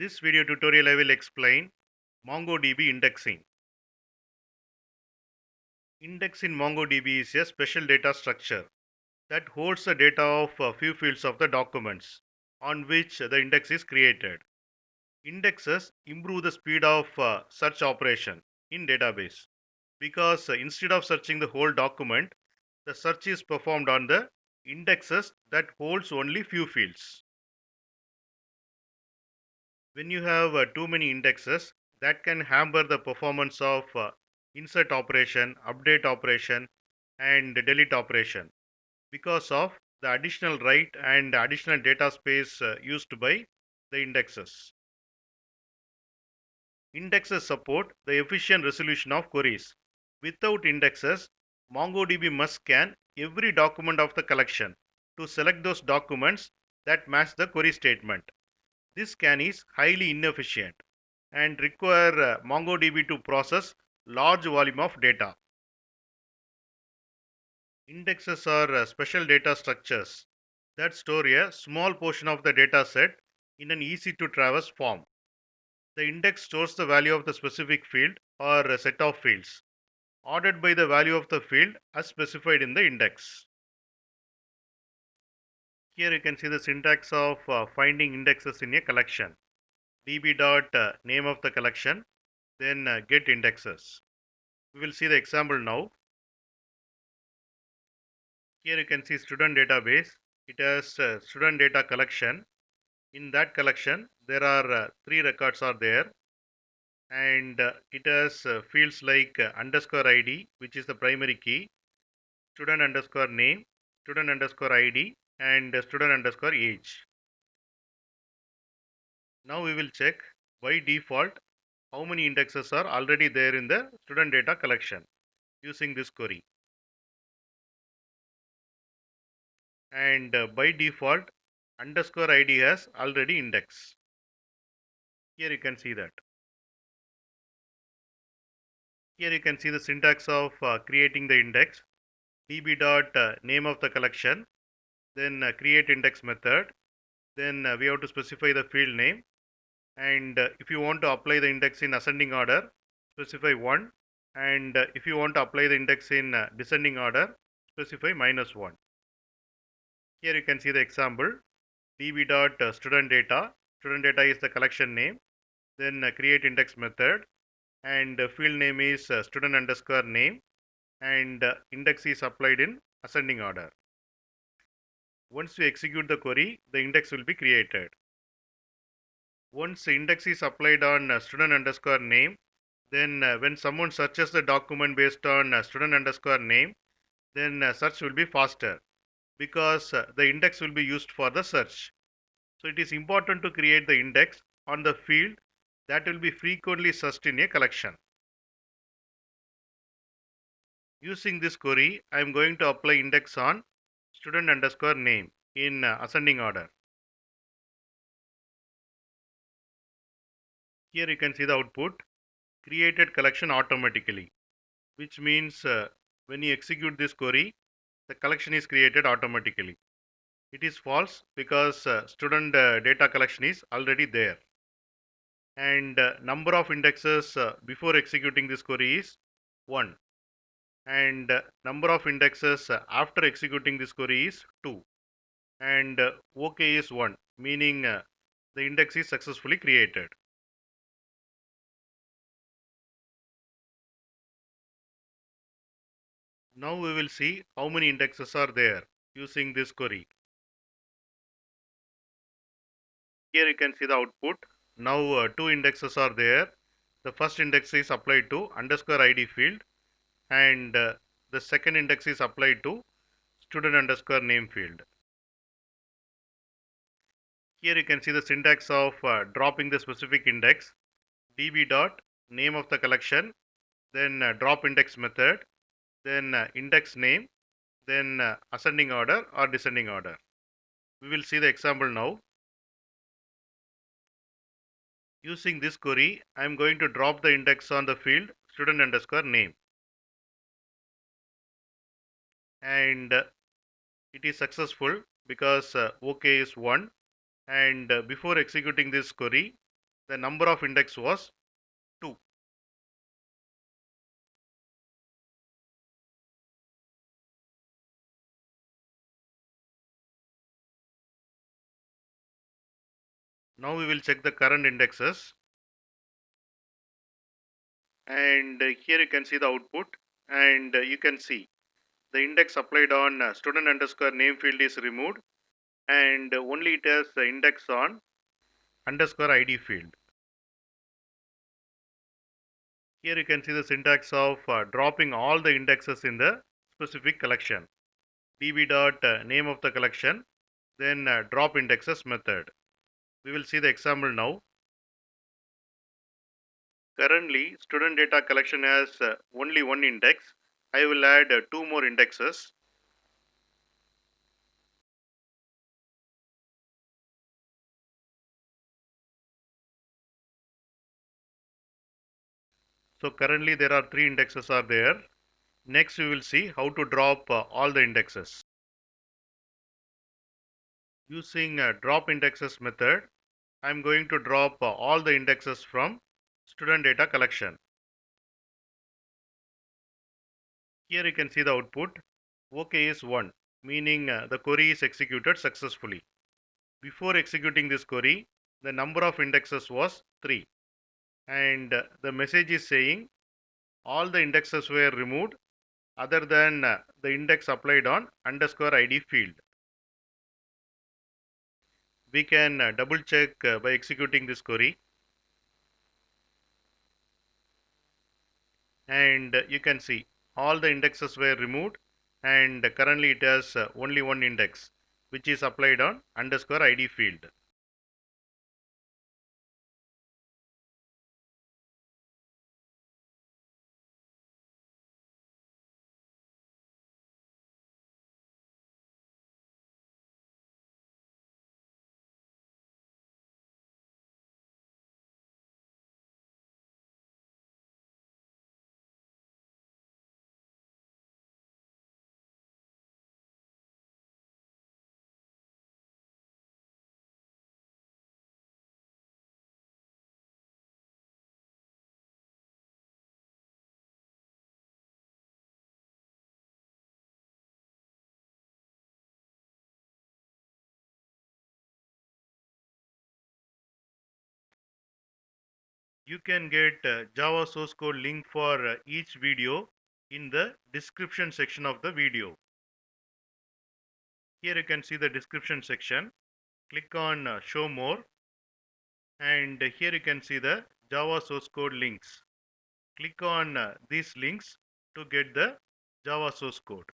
This video tutorial I will explain MongoDB indexing. Index in MongoDB is a special data structure that holds the data of a few fields of the documents on which the index is created. Indexes improve the speed of search operation in database because instead of searching the whole document, the search is performed on the indexes that holds only few fields. When you have too many indexes, that can hamper the performance of insert operation, update operation, and delete operation because of the additional write and additional data space used by the indexes. Indexes support the efficient resolution of queries. Without indexes, MongoDB must scan every document of the collection to select those documents that match the query statement. This scan is highly inefficient and require MongoDB to process large volume of data. Indexes are special data structures that store a small portion of the data set in an easy to traverse form. The index stores the value of the specific field or a set of fields, ordered by the value of the field as specified in the index. Here you can see the syntax of finding indexes in a collection. db dot name of the collection, then get indexes. We will see the example now. Here you can see student database. It has student data collection. In that collection, there are three records are there, and it has fields like underscore ID, which is the primary key, student underscore name, student underscore ID, and student underscore age. Now we will check by default how many indexes are already there in the student data collection using this query. And by default, underscore ID has already index. Here you can see that. Here you can see the syntax of creating the index. db dot name of the collection, then create index method, then we have to specify the field name, and if you want to apply the index in ascending order, specify 1, and if you want to apply the index in descending order, specify -1. Here you can see the example. db dot student data is the collection name, then create index method, and field name is student underscore name, and index is applied in ascending order. Once we execute the query, the index will be created. Once the index is applied on student underscore name, then when someone searches the document based on student underscore name, then search will be faster because the index will be used for the search. So it is important to create the index on the field that will be frequently searched in a collection. Using this query, I am going to apply index on student underscore name in ascending order. Here you can see the output, created collection automatically, which means when you execute this query, the collection is created automatically. It is false because student data collection is already there. And number of indexes before executing this query is 1. And number of indexes after executing this query is 2. And OK is 1, meaning the index is successfully created. Now we will see how many indexes are there using this query. Here you can see the output. Now two indexes are there. The first index is applied to underscore ID field, and the second index is applied to student underscore name field. Here you can see the syntax of dropping the specific index. db dot name of the collection, then drop index method, then index name, then ascending order or descending order. We will see the example now. Using this query, I am going to drop the index on the field student underscore name. And it is successful because OK is 1. And before executing this query, the number of index was 2. Now we will check the current indexes, and here you can see the output, and you can see the index applied on student underscore name field is removed, and only it has the index on underscore ID field. Here you can see the syntax of dropping all the indexes in the specific collection. db dot name of the collection, then drop indexes method. We will see the example now. Currently, student data collection has only one index. I will add two more indexes. So currently there are three indexes are there. Next we will see how to drop all the indexes. Using drop indexes method, I am going to drop all the indexes from student data collection. Here you can see the output. OK is 1, meaning the query is executed successfully. Before executing this query, the number of indexes was 3, and the message is saying all the indexes were removed other than the index applied on underscore ID field. We can double check by executing this query, and you can see all the indexes were removed, and currently it has only one index which is applied on underscore ID field. You can get Java source code link for each video in the description section of the video. Here you can see the description section. Click on show more, and here you can see the Java source code links. Click on these links to get the Java source code.